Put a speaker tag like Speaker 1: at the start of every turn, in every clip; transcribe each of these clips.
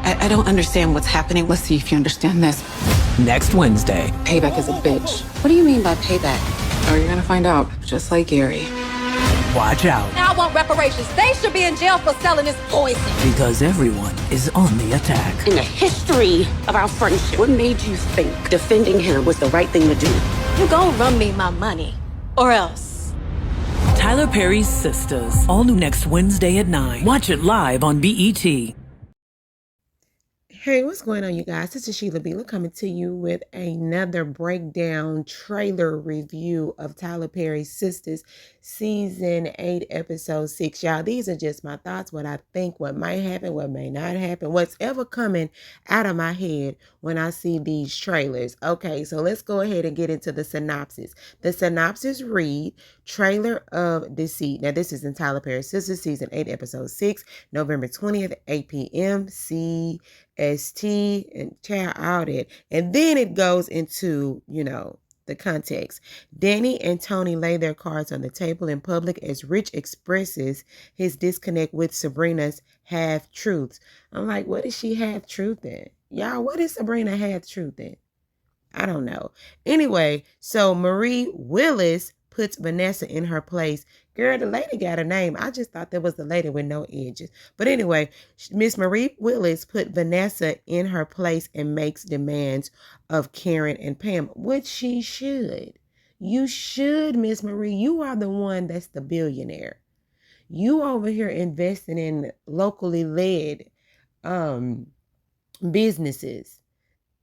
Speaker 1: I don't understand what's happening. Let's see if you understand this.
Speaker 2: Next Wednesday.
Speaker 1: Payback is a bitch. What do you mean by payback? Oh, you're gonna find out, just like Gary.
Speaker 2: Watch out.
Speaker 3: Now I want reparations. They should be in jail for selling this poison.
Speaker 2: Because everyone is on the attack.
Speaker 4: In the history of our friendship, what made you think defending him was the right thing to do?
Speaker 3: You gon' run me my money, or else.
Speaker 2: Tyler Perry's Sistas. All new next Wednesday at 9. Watch it live on BET.
Speaker 5: Hey, what's going on, you guys? This is Sheila Beela coming to you with another breakdown trailer review of Tyler Perry's Sistas, Season 8, Episode 6. Y'all, these are just my thoughts, what I think, what might happen, what may not happen, what's ever coming out of my head when I see these trailers. Okay, so let's go ahead and get into the synopsis. The synopsis read, Trailer of Deceit. Now, this is in Tyler Perry's Sistas, Season 8, Episode 6, November 20th, 8 p.m. CST and child audit. And then it goes into, the context. Danni and Tony lay their cards on the table in public as Rich expresses his disconnect with Sabrina's half-truths. I'm like, what is she half-truth in? Y'all, what is Sabrina half-truth in? I don't know. Anyway, so Marie Willis puts Vanessa in her place. Girl, the lady got a name. I just thought that was the lady with no edges. But anyway, Miss Marie Willis put Vanessa in her place and makes demands of Karen and Pam, which she should. You should, Miss Marie. You are the one that's the billionaire. You over here investing in locally led businesses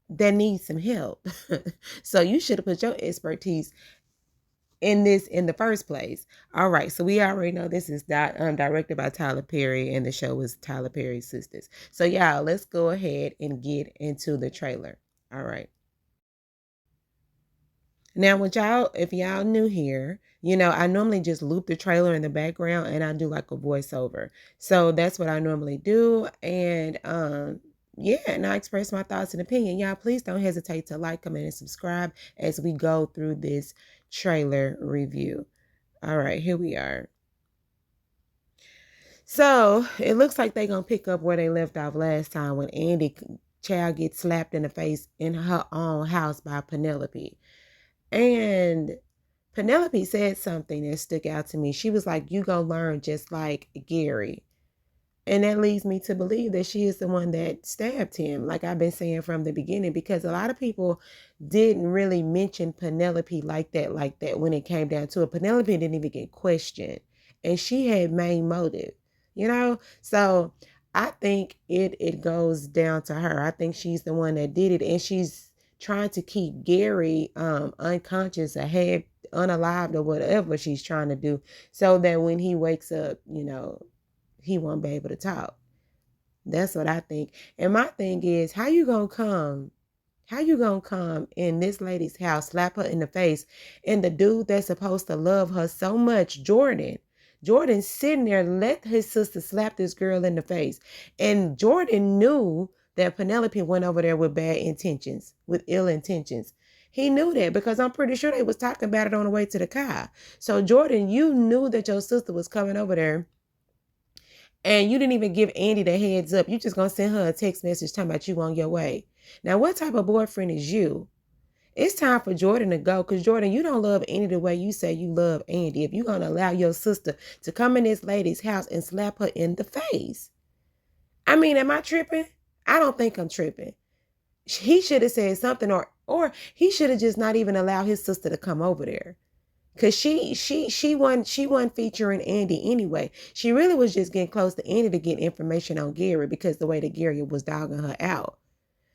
Speaker 5: that need some help. So you should have put your expertise in this in the first place. All right, so we already know this is directed by Tyler Perry, and the show is Tyler Perry's Sistas. So y'all, let's go ahead and get into the trailer. All right. Now, if y'all new here, I normally just loop the trailer in the background and I do like a voiceover. So that's what I normally do. And yeah, and I express my thoughts and opinion. Y'all, please don't hesitate to like, comment, and subscribe as we go through this trailer review. All right, here we are. So it looks like they're going to pick up where they left off last time when Andi child gets slapped in the face in her own house by Penelope. And Penelope said something that stuck out to me. She was like, you gonna learn just like Gary. And that leads me to believe that she is the one that stabbed him, like I've been saying from the beginning, because a lot of people didn't really mention Penelope like that when it came down to it. Penelope didn't even get questioned, and she had main motive, So I think it goes down to her. I think she's the one that did it, and she's trying to keep Gary unconscious or unalived or whatever she's trying to do, so that when he wakes up, he won't be able to talk. That's what I think. And my thing is, how you gonna come in this lady's house, slap her in the face, and the dude that's supposed to love her so much, Jordan sitting there, let his sister slap this girl in the face. And Jordan knew that Penelope went over there with bad intentions, with ill intentions. He knew that because I'm pretty sure they was talking about it on the way to the car. So Jordan, you knew that your sister was coming over there, and you didn't even give Andi the heads up. You just gonna send her a text message talking about you on your way. Now, what type of boyfriend is you? It's time for Jordan to go, because Jordan, you don't love Andi the way you say you love Andi. If you're gonna allow your sister to come in this lady's house and slap her in the face. I mean, am I tripping? I don't think I'm tripping. He should have said something, or he should have just not even allowed his sister to come over there. Because she wasn't featuring Andi anyway. She really was just getting close to Andi to get information on Gary, because the way that Gary was dogging her out.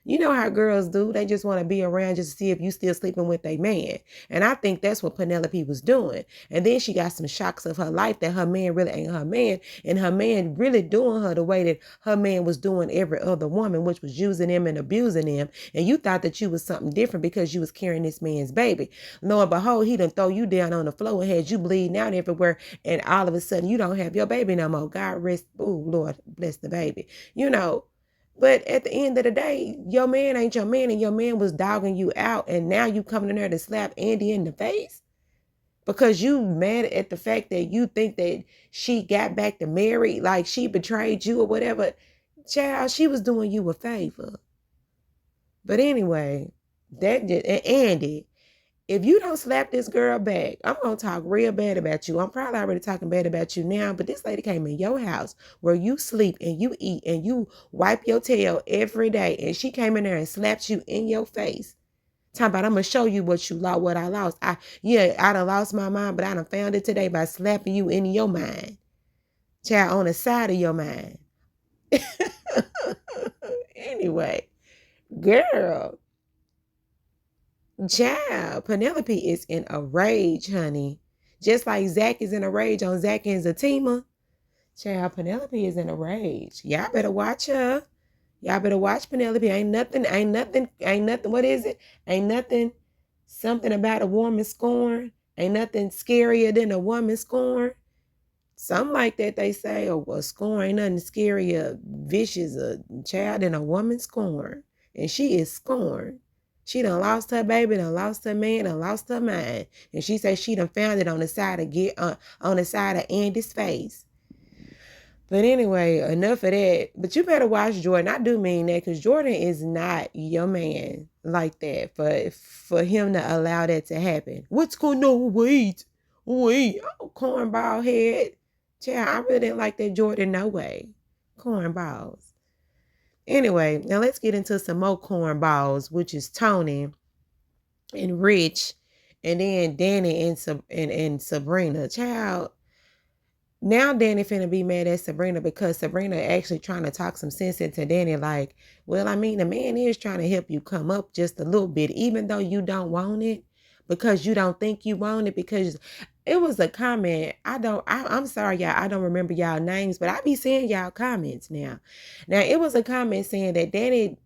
Speaker 5: You know how girls do. They just want to be around just to see if you still sleeping with a man. And I think that's what Penelope was doing. And then she got some shocks of her life that her man really ain't her man. And her man really doing her the way that her man was doing every other woman, which was using him and abusing him. And you thought that you was something different because you was carrying this man's baby. Lo and behold, he done throw you down on the floor and had you bleeding out everywhere. And all of a sudden you don't have your baby no more. God rest, oh Lord bless the baby. But at the end of the day, your man ain't your man, and your man was dogging you out, and now you coming in there to slap Andi in the face because you mad at the fact that you think that she got back to Mary, like she betrayed you or whatever. Child, she was doing you a favor. But anyway, and Andi, if you don't slap this girl back, I'm going to talk real bad about you. I'm probably already talking bad about you now, but this lady came in your house where you sleep and you eat and you wipe your tail every day, and she came in there and slapped you in your face. Talking about, I'm going to show you what you lost, what I lost. I done lost my mind, but I done found it today by slapping you in your mind. Child, on the side of your mind. Anyway, girl. Child, Penelope is in a rage, honey. Just like Zach is in a rage on Zach and Zatima. Child, Penelope is in a rage. Y'all better watch her. Y'all better watch Penelope. Ain't nothing, what is it? Ain't nothing, something about a woman scorn. Ain't nothing scarier than a woman scorn. Something like that they say, or a scorn ain't nothing scarier, vicious, a child than a woman scorn. And she is scorned. She done lost her baby, done lost her man, done lost her mind. And she said she done found it on the side of Andy's face. But anyway, enough of that. But you better watch Jordan. I do mean that, because Jordan is not your man like that for him to allow that to happen. What's going on? Wait. Oh, cornball head. Child, I really didn't like that Jordan, no way. Cornballs. Anyway, now let's get into some more cornballs, which is Tony and Rich, and then Danni and Sabrina. Child, now Danni finna be mad at Sabrina because Sabrina actually trying to talk some sense into Danni. Like, well, I mean, the man is trying to help you come up just a little bit, even though you don't want it, because you don't think you want it, because it was a comment. I'm sorry, y'all. I don't remember y'all names, but I be seeing y'all comments now. Now, it was a comment saying that Danni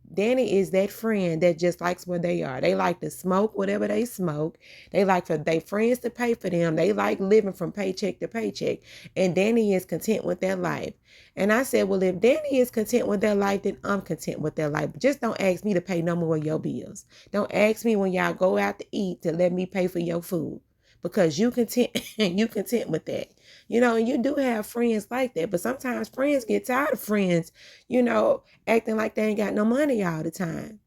Speaker 5: is that friend that just likes where they are. They like to smoke whatever they smoke. They like for their friends to pay for them. They like living from paycheck to paycheck. And Danni is content with their life. And I said, well, if Danni is content with their life, then I'm content with their life. But just don't ask me to pay no more of your bills. Don't ask me when y'all go out to eat to let me pay for your food. Because you content with that. You know, and you do have friends like that. But sometimes friends get tired of friends, acting like they ain't got no money all the time.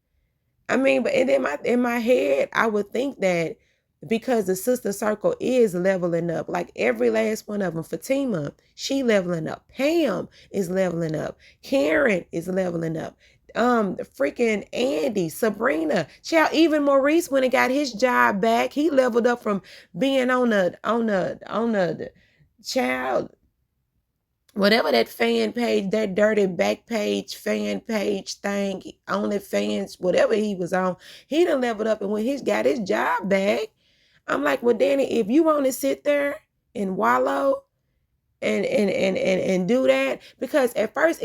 Speaker 5: I mean, but in my head, I would think that because the sister circle is leveling up, like every last one of them. Fatima, she leveling up. Pam is leveling up. Karen is leveling up. Freaking Andi, Sabrina, child, even Maurice, when he got his job back, he leveled up from being on the child, whatever that fan page, that dirty back page, fan page thing, OnlyFans, whatever he was on, he done leveled up. And when he's got his job back, I'm like, well, Danni, if you want to sit there and wallow and do that, because at first,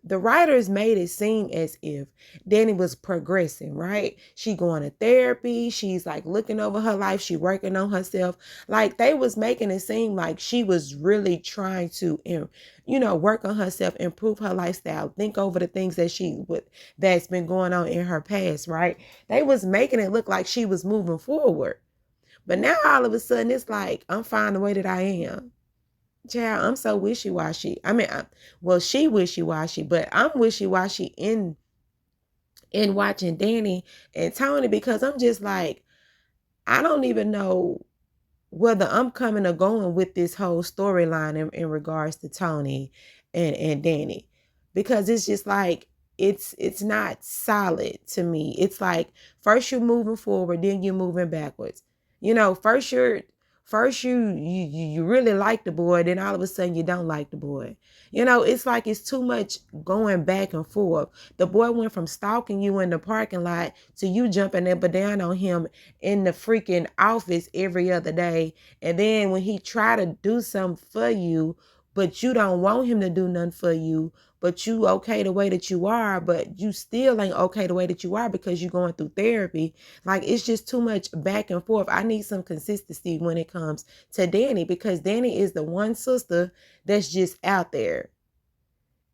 Speaker 5: the writers made it seem as if Danni was progressing, right? She going to therapy. She's like looking over her life. She working on herself. Like they was making it seem like she was really trying to, work on herself, improve her lifestyle, think over the things that's been going on in her past, right? They was making it look like she was moving forward. But now all of a sudden it's like, I'm fine the way that I am. Child, I'm so wishy-washy. I mean, she wishy-washy, but I'm wishy-washy in watching Danni and Tony, because I'm just like, I don't even know whether I'm coming or going with this whole storyline in regards to Tony and Danni, because it's just like, it's not solid to me. It's like, first you're moving forward, then you're moving backwards. First you really like the boy, then all of a sudden you don't like the boy. It's like it's too much going back and forth. The boy went from stalking you in the parking lot to you jumping up and down on him in the freaking office every other day. And then when he try to do something for you, but you don't want him to do nothing for you, but you okay the way that you are, but you still ain't okay the way that you are because you're going through therapy. Like, it's just too much back and forth. I need some consistency when it comes to Danni, because Danni is the one sister that's just out there.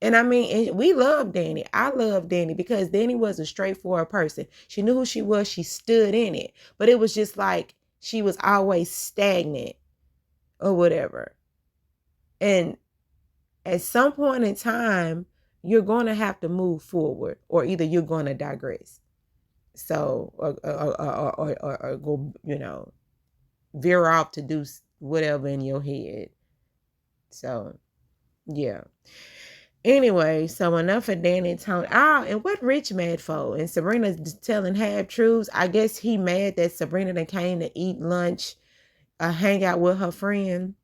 Speaker 5: And I mean, and we love Danni. I love Danni because Danni was a straightforward person. She knew who she was. She stood in it. But it was just like she was always stagnant or whatever. And at some point in time, you're going to have to move forward, or either you're going to digress. So, or go, veer off to do whatever in your head. So, yeah. Anyway, so enough of Danni and Tony. And what Rich mad for? And Sabrina telling half truths. I guess he mad that Sabrina done came to eat lunch, hang out with her friend,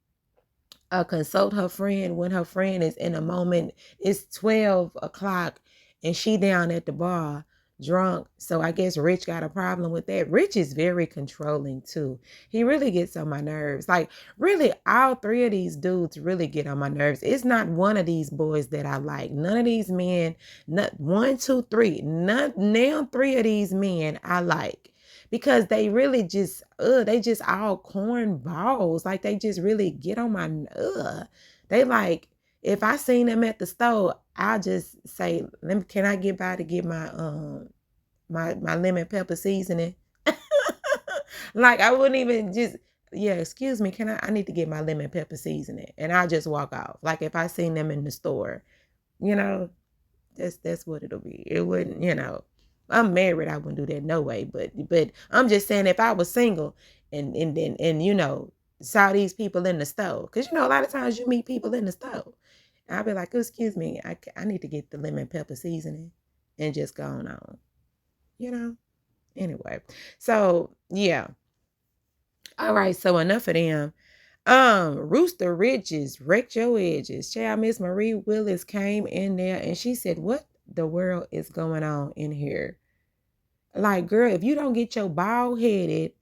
Speaker 5: consult her friend when her friend is in a moment. It's 12 o'clock and she down at the bar drunk. So I guess Rich got a problem with that. Rich is very controlling too. He really gets on my nerves. Like, really, all three of these dudes really get on my nerves. It's not one of these boys that I like. None of these men, not 1, 2, 3. Now 3 of these men I like. Because they really just, they just all cornballs. Like, they just really get on my, They like, if I seen them at the store, I'll just say, can I get by to get my my lemon pepper seasoning? Like, I wouldn't even just, excuse me, I need to get my lemon pepper seasoning. And I'll just walk off. Like, if I seen them in the store, that's what it'll be. It wouldn't, I'm married, I wouldn't do that no way. But I'm just saying, if I was single and saw these people in the store, because a lot of times you meet people in the store, I'll be like, excuse me, I need to get the lemon pepper seasoning and just go on. Anyway, so yeah. All right, so enough of them. Rooster Ridges wrecked your edges. Child, Miss Marie Willis came in there and she said, what the world is going on in here? Like, girl, if you don't get your bald-headed,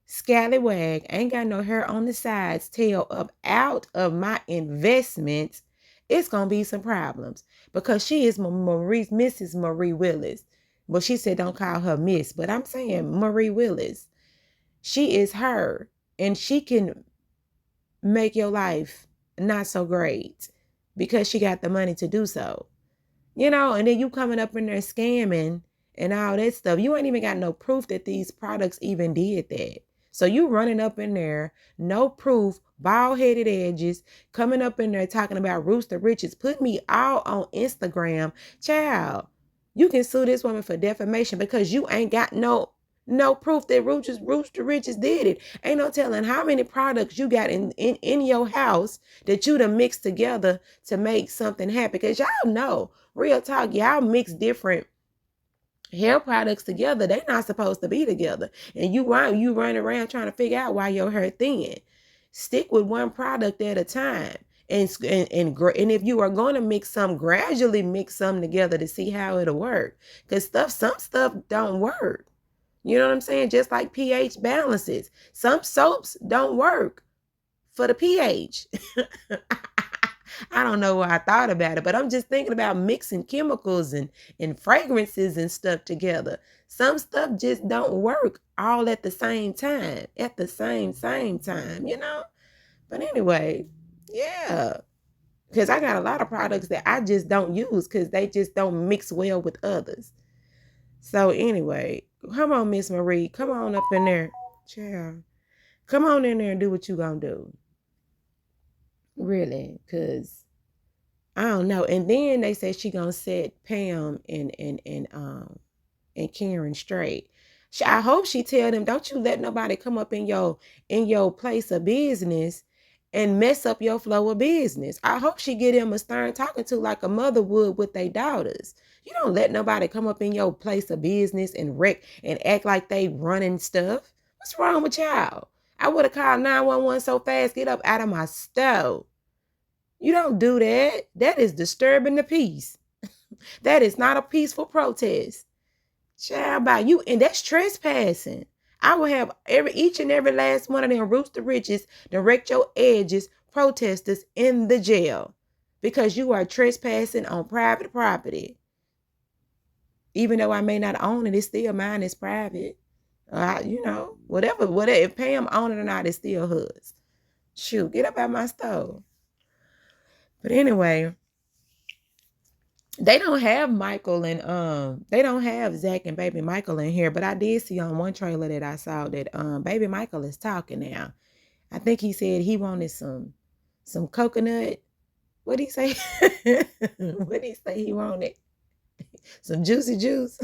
Speaker 5: scallywag, ain't got no hair on the sides, tail up out of my investments, it's going to be some problems. Because she is Mrs. Marie Willis. Well, she said don't call her Miss, but I'm saying Marie Willis. She is her, and she can make your life not so great because she got the money to do so. And then you coming up in there scamming and all that stuff. You ain't even got no proof that these products even did that. So you running up in there, no proof, bald-headed edges, coming up in there talking about Rooster Riches, put me all on Instagram. Child, you can sue this woman for defamation because you ain't got no proof that Rooster Riches did it. Ain't no telling how many products you got in your house that you done mixed together to make something happen. Because y'all know, real talk, y'all mix different hair products together. They're not supposed to be together. And you run around trying to figure out why your hair thin. Stick with one product at a time. And if you are going to mix some, gradually mix some together to see how it'll work. Because some stuff don't work. You know what I'm saying? Just like pH balances. Some soaps don't work for the pH. I don't know why I thought about it, but I'm just thinking about mixing chemicals and fragrances and stuff together. Some stuff just don't work all at the same time. At the same time, But anyway, yeah. Because I got a lot of products that I just don't use because they just don't mix well with others. So anyway, come on, Miss Marie. Come on up in there. Child. Come on in there and do what you gonna do. Really, because I don't know. And then they say she gonna set Pam and Karen straight. I hope she tell them, don't you let nobody come up in your place of business and mess up your flow of business. I hope she get them a stern talking to like a mother would with their daughters. You don't let nobody come up in your place of business and wreck and act like they running stuff. What's wrong with y'all? I would have called 911 so fast, get up out of my stove. You don't do that. That is disturbing the peace. That is not a peaceful protest. Child, by you, and that's trespassing. I will have each and every last one of them Rooster Riches, direct your edges protesters in the jail because you are trespassing on private property. Even though I may not own it, it's still mine. It's private. Whatever. If Pam own it or not, it's still hers. Shoot, get up out my stove. But anyway, they don't have Michael and they don't have Zach and baby Michael in here, but I did see on one trailer that I saw that baby Michael is talking now. I think he said he wanted some coconut What he say? What he say he wanted? Some juicy juice?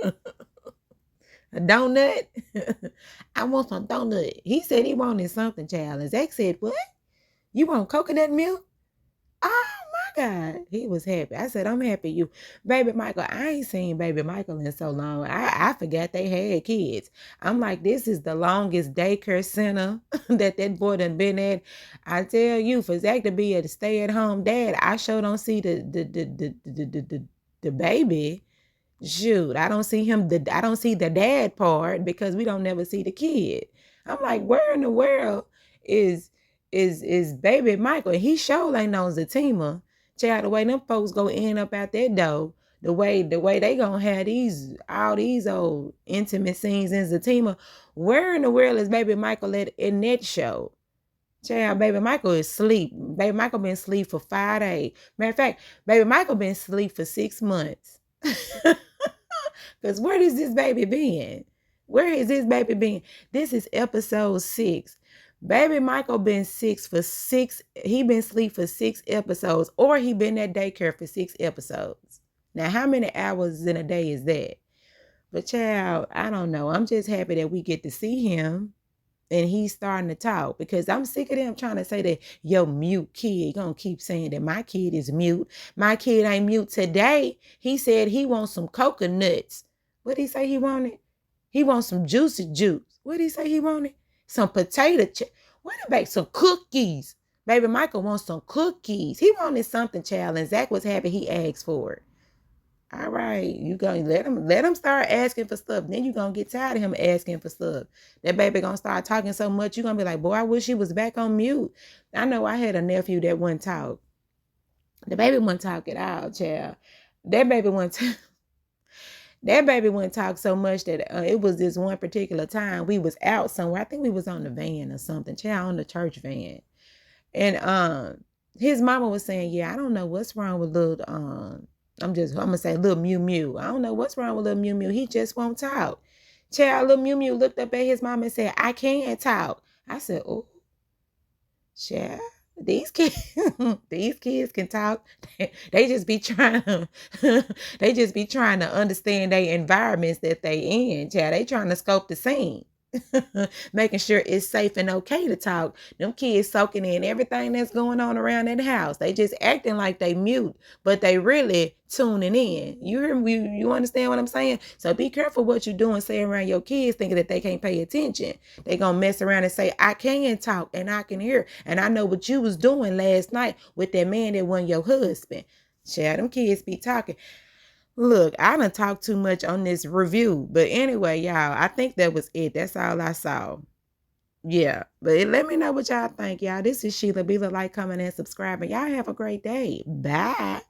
Speaker 5: A donut? I want some donut. He said he wanted something, child. And Zach said, what? You want coconut milk? Oh my God. He was happy. I said, I'm happy you. Baby Michael, I ain't seen Baby Michael in so long. I forgot they had kids. I'm like, this is the longest daycare center that boy done been at. I tell you, for Zach to be a stay-at-home dad, I sure don't see the baby. Shoot, I don't see I don't see the dad part because we don't never see the kid. I'm like, where in the world is baby Michael? He sure ain't known Zatima. Child, the way them folks go end up out that door, the way they gonna have all these old intimate scenes in Zatima. Where in the world is baby Michael in that show? Child, baby Michael is asleep. Baby Michael been asleep for 5 days. Matter of fact, baby Michael been asleep for 6 months. Because where has this baby been? Where has this baby been? This is episode 6. Baby Michael been he been asleep for 6 episodes, or he been at daycare for 6 episodes. Now, how many hours in a day is that? But child, I don't know. I'm just happy that we get to see him. And he's starting to talk, because I'm sick of them trying to say that your mute kid gonna keep saying that my kid is mute. My kid ain't mute. Today, he said he wants some coconuts. What did he say he wanted? He wants some juicy juice. What did he say he wanted? Some potato chip. What about some cookies? Baby Michael wants some cookies. He wanted something, child, and Zach was happy he asked for it. All right, you gonna let him start asking for stuff. Then you gonna get tired of him asking for stuff. That baby gonna start talking so much, you gonna be like, boy, I wish he was back on mute. I know I had a nephew that wouldn't talk. The baby wouldn't talk at all, child. That baby wouldn't talk so much that it was this one particular time we was out somewhere. I think we was on the van or something, child, on the church van. And his mama was saying, yeah, I don't know what's wrong with little I'm gonna say little Mew Mew. I don't know what's wrong with little Mew Mew. He just won't talk. Child, little Mew Mew looked up at his mom and said, I can't talk. I said, oh, child, these kids can talk. They just be trying to understand their environments that they in, child. They trying to scope the scene. Making sure it's safe and okay to talk. Them kids soaking in everything that's going on around that house. They just acting like they mute, but they really tuning in. You hear me? You understand what I'm saying? So be careful what you doing, say around your kids thinking that they can't pay attention. They gonna mess around and say, I can talk and I can hear. And I know what you was doing last night with that man that wasn't your husband. Child, them kids be talking. Look, I done talked too much on this review. But anyway, y'all, I think that was it. That's all I saw. Yeah. But let me know what y'all think, y'all. This is Sheila. Be the like, comment, and subscribe. And y'all have a great day. Bye.